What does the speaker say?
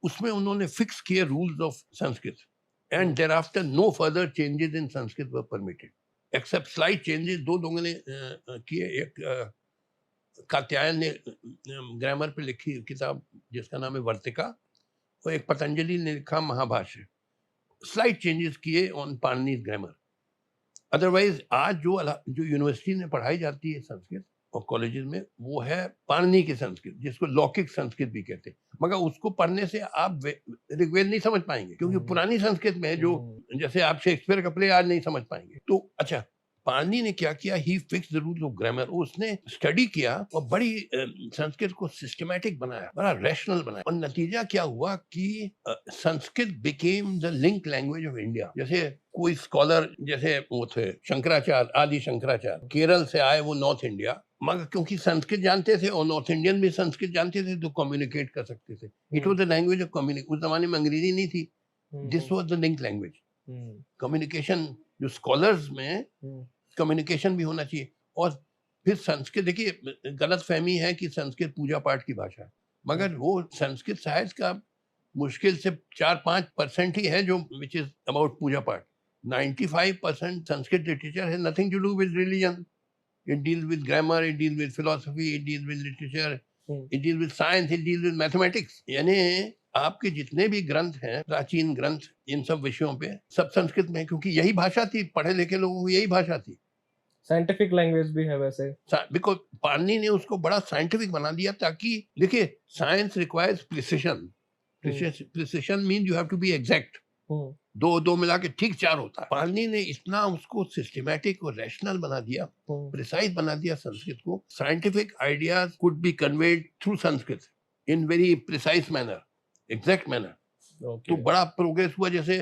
उसमें उन्होंने फिक्स किए rules of Sanskrit and thereafter no further changes in Sanskrit were permitted except slight changes. दो लोगों ने किए। एक कात्यायन ने ग्रामर पे लिखी किताब जिसका नाम है वर्तिका, और एक पतंजलि ने लिखा महाभाष्य। स्लाइट चेंजेस किए ऑन पाणिनीज ग्रामर। अदरवाइज आज जो यूनिवर्सिटी में पढ़ाई जाती है संस्कृत और कॉलेजेस में, वो है पाणिनी की संस्कृत, जिसको लौकिक संस्कृत भी कहते हैं। मगर उसको पढ़ने से आप ऋग्वेद नहीं समझ पाएंगे, क्योंकि पुरानी संस्कृत में जो, जैसे आप शेक्सपियर का प्ले आज नहीं समझ पाएंगे। तो अच्छा, पाणिनि ने क्या किया, he fix the rule of grammar. उसने स्टडी किया और बड़ी संस्कृत को सिस्टमैटिक बनाया, बड़ा रैशनल बनाया, और नतीजा क्या हुआ कि Sanskrit became the link language of India. जैसे कोई स्कॉलर, जैसे वो थे शंकराचार्य, आदि शंकराचार्य, केरल से आए वो नॉर्थ इंडिया, मगर क्योंकि संस्कृत जानते थे और नॉर्थ इंडियन भी संस्कृत जानते थे, तो कम्युनिकेट कर सकते थे। It was the language of communication. उस जमाने में अंग्रेजी नहीं थी, this was the link language. Communication, जो स्कॉलर्स में कम्युनिकेशन भी होना चाहिए। और फिर संस्कृत, देखिए गलत फहमी है कि संस्कृत पूजा पाठ की भाषा है, मगर वो संस्कृत साहित्य का मुश्किल से 4-5% ही है जो which is about puja path. 95% Sanskrit literature है nothing to do with religion. It deals with grammar, it deals with philosophy, it deals with literature, it deals with science, it deals with mathematics. यानी आपके जितने भी ग्रंथ हैं, प्राचीन ग्रंथ, इन सब विषयों पे सब संस्कृत में, क्योंकि यही भाषा थी, पढ़े लिखे लोगों को यही भाषा थी। साइंटिफिक लैंग्वेज भी है वैसे, बिकॉज पाणिनि ने उसको बड़ा साइंटिफिक बना दिया, ताकि देखिए science requires precision. Precision mean you have to be exact. दो मिला के ठीक 4 होता है। पाणिनि ने इतना उसको सिस्टमैटिक और रैशनल बना दिया, प्रिसाइज बना दिया संस्कृत को। Scientific ideas could be conveyed through Sanskrit in very precise manner, exact manner. तो बड़ा प्रोग्रेस हुआ। जैसे